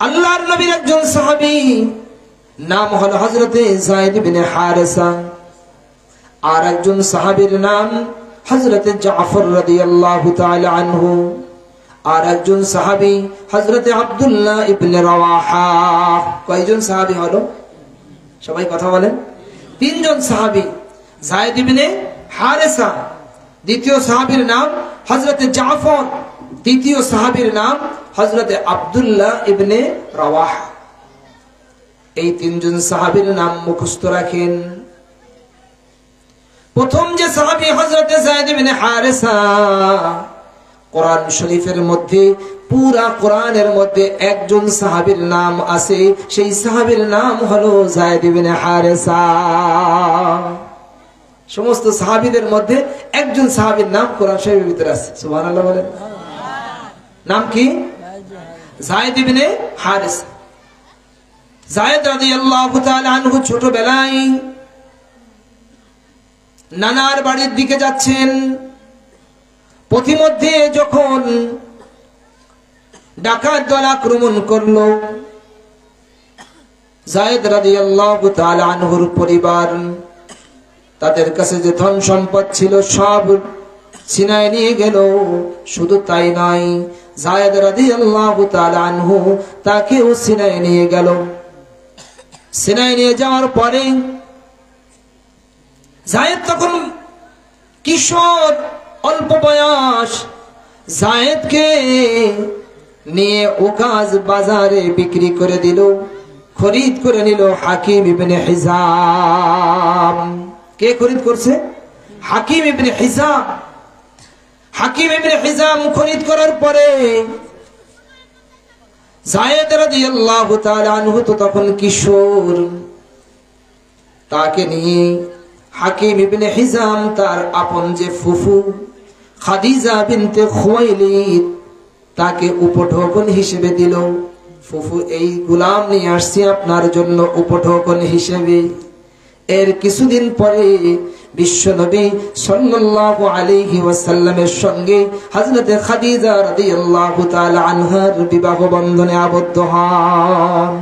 আল্লাহর নবীর একজন সাহাবী নাম হলো হযরতে যায়েদ ইবনে হারেসা, আর একজন সাহাবীর নাম হযরতে জাফর রাদিয়াল্লাহু তাআলা আনহু, আর একজন সাহাবী হযরতে আব্দুল্লাহ ইবনে রাওয়াহা। কয়জন সাহাবী হলো? সবাই কথা বলেন। তিনজন সাহাবী, যায়েদ ইবনে হারেসা, দ্বিতীয় সাহাবীর নাম হযরতে জাফর, তৃতীয় সাহাবীর নাম হযরতে আব্দুল্লাহ ইবনে রাওয়াহা। এই তিনজন সাহাবীর নাম মুখস্থ রাখেন। প্রথম যে সাহাবী হযরতে যায়েদ ইবনে হারেসা, কোরআন শরীফের মধ্যে, পুরা কোরআনের মধ্যে একজন সাহাবীর নাম আছে, সেই সাহাবীর নাম হলো যায়েদ ইবনে হারেসা। সমস্ত সাহাবীদের মধ্যে একজন সাহাবীর নাম কোরআন শরীফের ভিতরে আছে। সুবহানাল্লাহ বলেন। নাম কি? যায়েদ ইবনে হারেসা। যায়েদ রাদিয়াল্লাহু তাআলা আনহু ছোটবেলায় নানার বাড়ির দিকে যাচ্ছেন। পথিমধ্যে যখন ডাকাত দল আক্রমণ করলো, যায়েদ রাদিয়াল্লাহু তাআলা আনহুর পরিবার তাদের কাছে যে ধন সম্পদ ছিল সব ছিনায় নিয়ে গেল। শুধু তাই নয়, যায়েদ রাদিয়াল্লাহু তাআলা আনহু তাকেও ছিনায় নিয়ে গেল। ছিনায় নিয়ে যাওয়ার পরে যায়েদ তখন কিশোর, অল্প বয়স। যায়েদকে নিয়ে ওকাজ বাজারে বিক্রি করে দিল, খরিদ করে নিল হাকিম ইবনে হিজাম। কে খরিদ করছে? হাকিম ইবনে হিজাম। হাকিম ইবনে হিজাম খরিদ করার পরে যায়েদ রাদিয়াল্লাহু তাআলা আনহু তো তখন কিশোর, তাকে নিয়ে হাকিম ইবনে হিজাম তার আপন যে ফুফু খাদিজা বিনতে খুয়াইলিদ তাকে উপঢৌকন হিসেবে দিল। ফুফু, এই গোলাম নিয়ে আসছি আপনার জন্য উপঢৌকন হিসেবে। এর কিছুদিন পরে বিশ্বনবী সাল্লাল্লাহু আলাইহি ওয়াসাল্লামের সঙ্গে হযরতে খাদিজা রাদিয়াল্লাহু তাআলা আনহার বিবাহ বন্ধনে আবদ্ধ হন।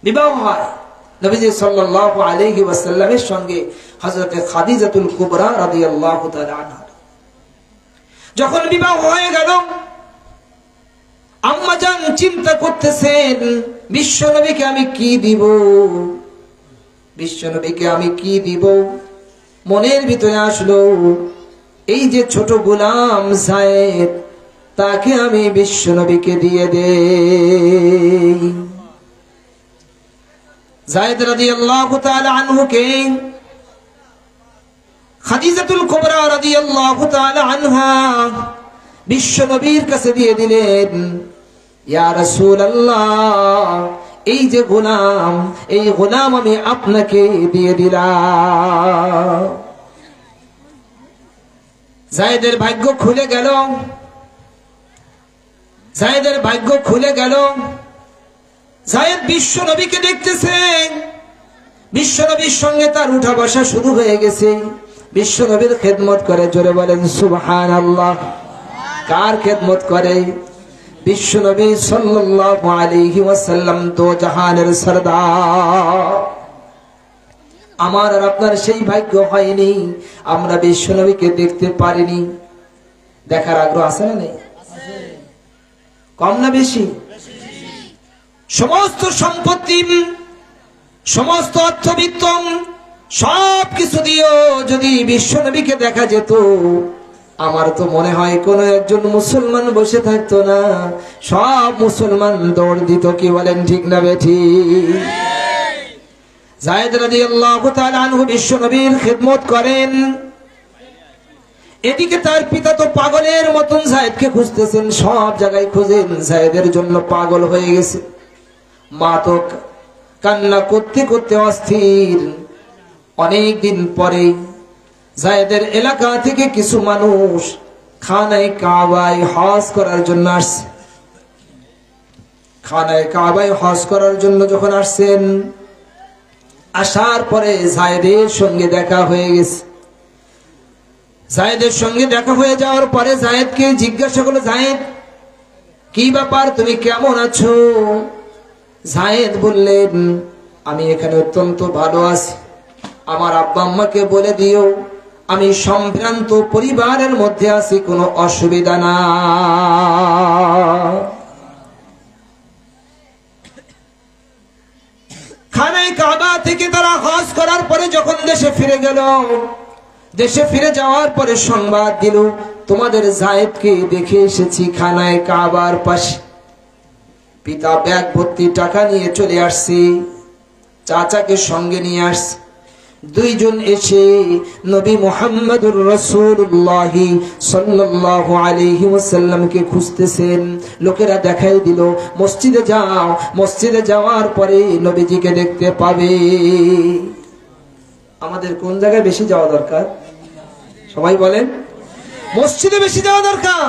বিবাহ হয় নবীজি সাল্লাল্লাহু আলাইহি ওয়াসাল্লামের সঙ্গে হযরতে খাদিজাতুল কুবরা রাদিয়াল্লাহু তাআলা আনহা। যখন বিবাহ হয়ে গেল, আম্মা জান চিন্তা করতেছেন, বিশ্বনবীকে আমি কি দিব, বিশ্বনবীকে আমি কি দিব। মনের ভিতরে আসলো, এই যে ছোট গোলাম যায়েদ, তাকে আমি বিশ্বনবীকে দিয়ে দেই। যায়েদ রাদিয়াল্লাহু তাআলা আনহুকে খাদিজাতুল কুবরা রাদিয়াল্লাহু তাআলা আনহা বিশ্বনবীর কাছে দিয়ে দিলেন। ইয়া রাসূলুল্লাহ, এই যে গোলাম, এই গোলাম আমি আপনাকে দিয়ে দিলাম। যায়েদের ভাগ্য খুলে গেল, যায়েদের ভাগ্য খুলে গেল। যায়েদ বিশ্বনবীকে দেখতেছেন, বিশ্বনবীর সঙ্গে তার উঠা বসা শুরু হয়ে গেছে। বিশ্বনবীর খেদমত করে, জোরে বলেন সুবহানাল্লাহ। কার খেদমত করে? বিশ্বনবী সাল্লাল্লাহু আলাইহি ওয়াসাল্লাম তো জাহানের সরদার। আমার আর আপনার সেই ভাগ্য হয়নি, আমরা বিশ্বনবীকে দেখতে পারিনি। দেখার আগ্রহ আছে না নেই? কম না বেশি? সমস্ত সম্পত্তি, সমস্ত অর্থবিত্ত, সব কিছু দিয়েও যদি বিশ্বনবীকে দেখা যেত, আমার তো মনে হয় কোন একজন মুসলমান বসে থাকতো না, সব মুসলমান দৌড় দিত। কি বলেন, ঠিক না বেঠিক? যায়েদ রাদিয়াল্লাহু তাআলা আনহু বিশ্বনবীর খেদমত করেন। এদিকে তার পিতা তো পাগলের মতন যায়েদকে খুঁজতেছেন, সব জায়গায় খুঁজেন, যায়েদের জন্য পাগল হয়ে গেছে। মা তো কান্না করতে করতে অস্থির। অনেক দিন পরে যায়েদের এলাকা থেকে কিছু মানুষ খানায় কাবায় হজ করার জন্য আসছে। খানায় কাবায় হজ করার জন্য যখন আসছেন, আসার পরে যায়েদের সঙ্গে দেখা হয়ে গেছে। যায়েদের সঙ্গে দেখা হয়ে যাওয়ার পরে যায়েদকে জিজ্ঞাসা করলো, যায়েদ কি ব্যাপার, তুমি কেমন আছো? যায়েদ বললেন, আমি এখানে অত্যন্ত ভালো আছি। আমার আব্বা আম্মাকে বলে দিও আমি সম্ভ্রান্ত পরিবারের মধ্যে আছি, কোনো অসুবিধা না। খানায় কাবা থেকে তারা হজ করার পরে যখন দেশে ফিরে গেল, দেশে ফিরে যাওয়ার পরে সংবাদ দিল, তোমাদের যায়েদকে দেখে এসেছি খানায় কাবার পাশে। পিতা ব্যাগ ভর্তি টাকা নিয়ে চলে আসছে, চাচাকে সঙ্গে নিয়ে আসছে। দুইজন এসে নবী মুহাম্মদুর রাসূলুল্লাহ সাল্লাল্লাহু আলাইহি ওয়াসাল্লামকে খুঁজতেছেন। লোকেরা দেখাই দিল, মসজিদে যাও, মসজিদে যাওয়ার পরে নবীজিকে দেখতে পাবে। আমাদের কোন জায়গায় বেশি যাওয়া দরকার? সবাই বলেন, মসজিদে বেশি যাওয়া দরকার।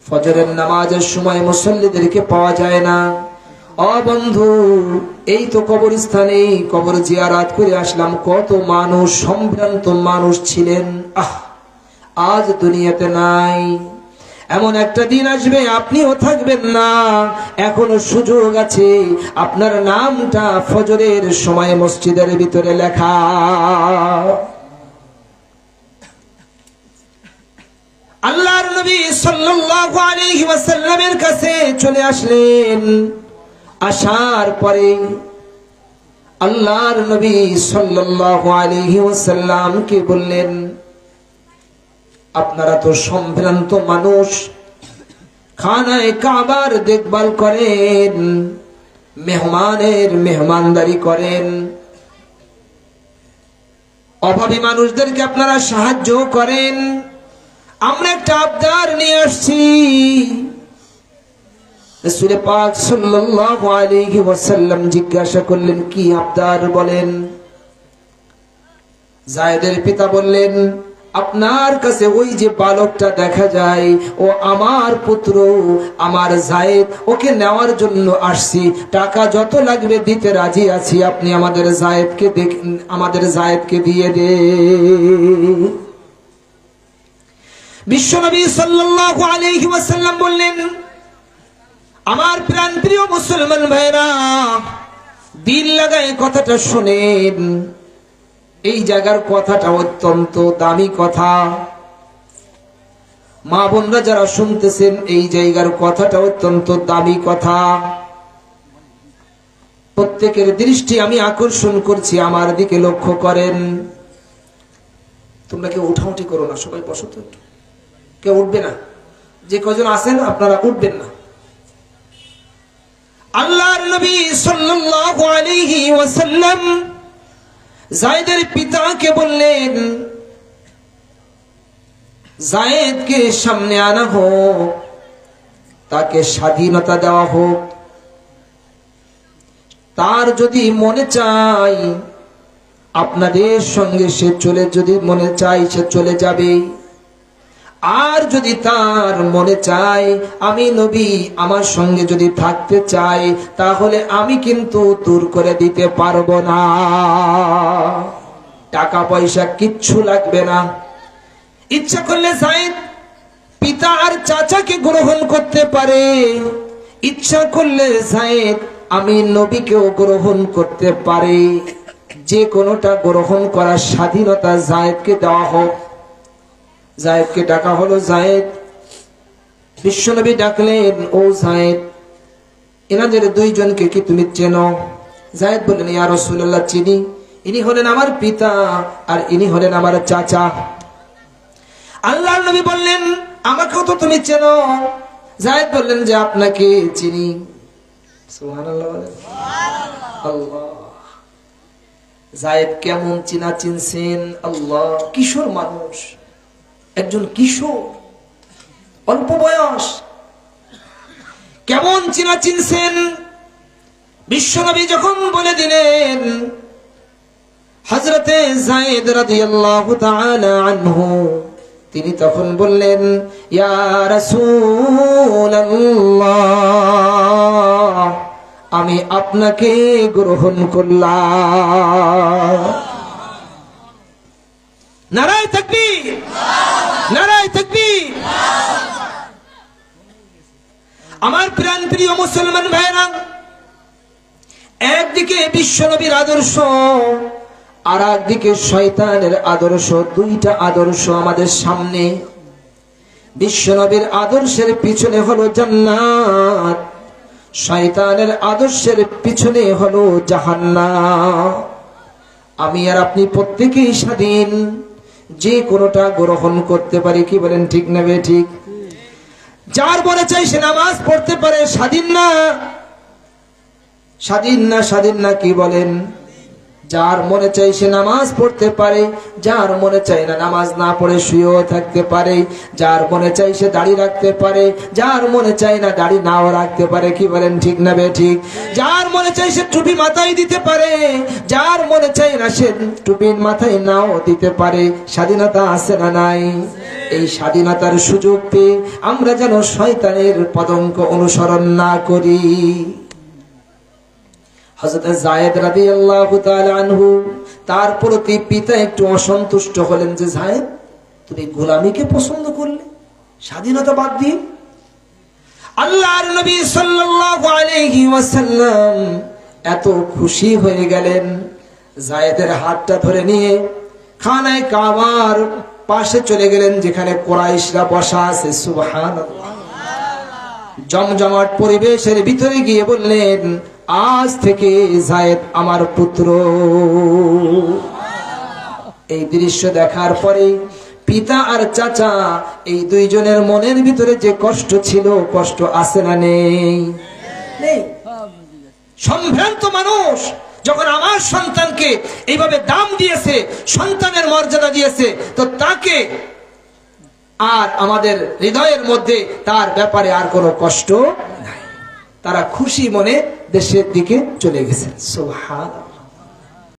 ফজরের নামাজের সময় মুসল্লিদেরকে পাওয়া যায় না। ও বন্ধু, এই তো কবরস্থানে কবর জিয়ারত করে আসলাম, কত মানুষ, সম্ভ্রান্ত মানুষ ছিলেন, আজ দুনিয়াতে নাই। এমন একটা দিন আসবে আপনিও থাকবেন না, এখনো সুযোগ আছে, আপনার নামটা ফজরের সময় মসজিদের ভিতরে লেখা। আল্লাহর নবী সাল্লাল্লাহু আলাইহি ওয়াসাল্লামের কাছে চলে আসলেন। আসার পরে আল্লাহর নবী সাল্লাল্লাহু আলাইহি ওয়াসাল্লামকে বললেন, আপনারা তো সম্ভ্রান্ত মানুষ, খানায় কাবার দেখভাল করেন, মেহমানের মেহমানদারি করেন, অভাবী মানুষদেরকে আপনারা সাহায্য করেন। আমরা একটা আবদার নিয়ে আসছি। রাসূল পাক সাল্লাল্লাহু আলাইহি ওয়াসাল্লাম জিজ্ঞাসা করলেন, কি আবদার বলেন? যায়েদের পিতা বললেন, আপনার কাছে ওই যে বালকটা দেখা যায়, ও আমার পুত্র, আমার যায়েদ, ওকে নেওয়ার জন্য আসছি। টাকা যত লাগবে দিতে রাজি আছি, আপনি আমাদের যায়েদকে দিয়ে দেন। বিশ্বনবী সাল্লাল্লাহু আলাইহি ওয়াসাল্লাম বললেন, আমার প্রাণপ্রিয় মুসলমান ভাইরা, দিল লাগায় কথাটা শুনেন। এই জায়গার কথাটা অত্যন্ত দামি কথা। মা বোনরা যারা শুনতেছেন, এই জায়গার কথাটা অত্যন্ত দামি কথা। প্রত্যেকের দৃষ্টি আমি আকর্ষণ করছি, আমার দিকে লক্ষ্য করেন। তোমরা কেউ উঠাউঠি করো না, সবাই বসো তো, কেউ উঠবে না। যে কজন আছেন আপনারা উঠবেন না। আল্লাহর নবী সাল্লাল্লাহু আলাইহি ওয়াসাল্লাম যায়েদের পিতাকে বললেন, যায়েদকে সামনে আনা হোক, তাকে স্বাধীনতা দেওয়া হোক। তার যদি মনে চায় আপনাদের সঙ্গে সে চলে যাবে। আর যদি তার মনে চায় আমি নবী আমার সঙ্গে যদি থাকতে চাই, তাহলে আমি কিন্তু দূর করে দিতে পারবো না। টাকা পয়সা কিচ্ছু লাগবে না। ইচ্ছা করলে যায়েদ পিতা আর চাচাকে গ্রহণ করতে পারে, ইচ্ছা করলে যায়েদ আমি নবীকেও গ্রহণ করতে পারে। যে কোনোটা গ্রহণ করার স্বাধীনতা যায়েদকে দেওয়া হোক। যায়েদকে ডাকা হলো। যায়েদ, বিশ্বনবী ডাকলেন, ও যায়েদ, এনাদের দুইজনকে কি তুমি চেনো? যায়েদ বললেন, ইয়া রাসূলুল্লাহ, চিনি। ইনি হলেন আমার পিতা আর ইনি হলেন আমার চাচা। আল্লাহর নবী বললেন, আমাকেও তো তুমি চেনো? যায়েদ বললেন যে আপনাকে চিনি। সুবহানাল্লাহ বলেন। আল্লাহ, যায়েদ কেমন চিনা চিনছেন? আল্লাহ, কিশোর মানুষ, একজন কিশোর, অল্প বয়স, কেমন চিনা চিনছেন? বিশ্বনবী যখন বলে দিলেন, হযরতে যায়েদ রাদিয়াল্লাহু তাআলা আনহু তিনি তখন বললেন, ইয়া রাসূলুল্লাহ, আমি আপনাকে গ্রহণ করলাম। নারায়ে তাকবীর, নারায়ে তাকবীর। আমার প্রাণপ্রিয় মুসলমান ভাইরা, একদিকে বিশ্বনবীর আদর্শ আর একদিকে শয়তানের আদর্শ, দুইটা আদর্শ আমাদের সামনে। বিশ্বনবীর আদর্শের পিছনে হলো জান্নাত, শয়তানের আদর্শের পিছনে হলো জাহান্নাম। আমি আর আপনি প্রত্যেকেই স্বাধীন, যে কোনোটা গ্রহণ করতে পারি। কি বলেন, ঠিক না বে ঠিক? যার মনে চাই সে নামাজ পড়তে পারে, স্বাধীন না? স্বাধীন না? স্বাধীন না? কি বলেন? যার মনে চাই সে নামাজ পড়তে পারে, যার মনে চাই না নামাজ না পড়ে শুয়েও থাকতে পারে, যার মনে চাই সে দাড়ি রাখতে পারে, যার মনে চাই না দাড়ি নাও রাখতে পারে। কি বলেন, ঠিক না বে ঠিক? যার মনে চাই সে টুপি মাথায় দিতে পারে, যার মনে চাই না সে টুপি মাথায় নাও দিতে পারে। স্বাধীনতা আছে না নাই? এই স্বাধীনতার সুযোগ পেয়ে আমরা যেন শয়তানের পদঙ্ক অনুসরণ না করি। হযরত যায়েদ রাদিয়াল্লাহু তাআলা আনহু, তার প্রতি পিতা একটু অসন্তুষ্ট হলেন যে, যায়েদ তুমি গোলামীকে পছন্দ করলে স্বাধীনতা বাদ দিয়ে। আল্লাহর নবী সাল্লাল্লাহু আলাইহি ওয়াসাল্লাম এত খুশি হয়ে গেলেন, যায়েদের হাতটা ধরে নিয়ে খানায় কাবার পাশে চলে গেলেন, যেখানে কুরাইশরা বসা আছে। সুবহানাল্লাহ। জমজমাট পরিবেশের ভিতরে গিয়ে বললেন, আজ থেকে যায়েদ আমার পুত্র। এই দৃশ্য দেখার পরে পিতা আর চাচা এই দুইজনের মনের ভিতরে যে কষ্ট ছিল, কষ্ট আছে না নেই? নেই। সম্ভ্রান্ত মানুষ যখন আমার সন্তানকে এইভাবে দাম দিয়েছে, সন্তানের মর্যাদা দিয়েছে, তো তাকে আর আমাদের হৃদয়ের মধ্যে তার ব্যাপারে আর কোনো কষ্ট নাই। তারা খুশি মনে দেশের দিকে চলে গেছে। সুবহানাল্লাহ।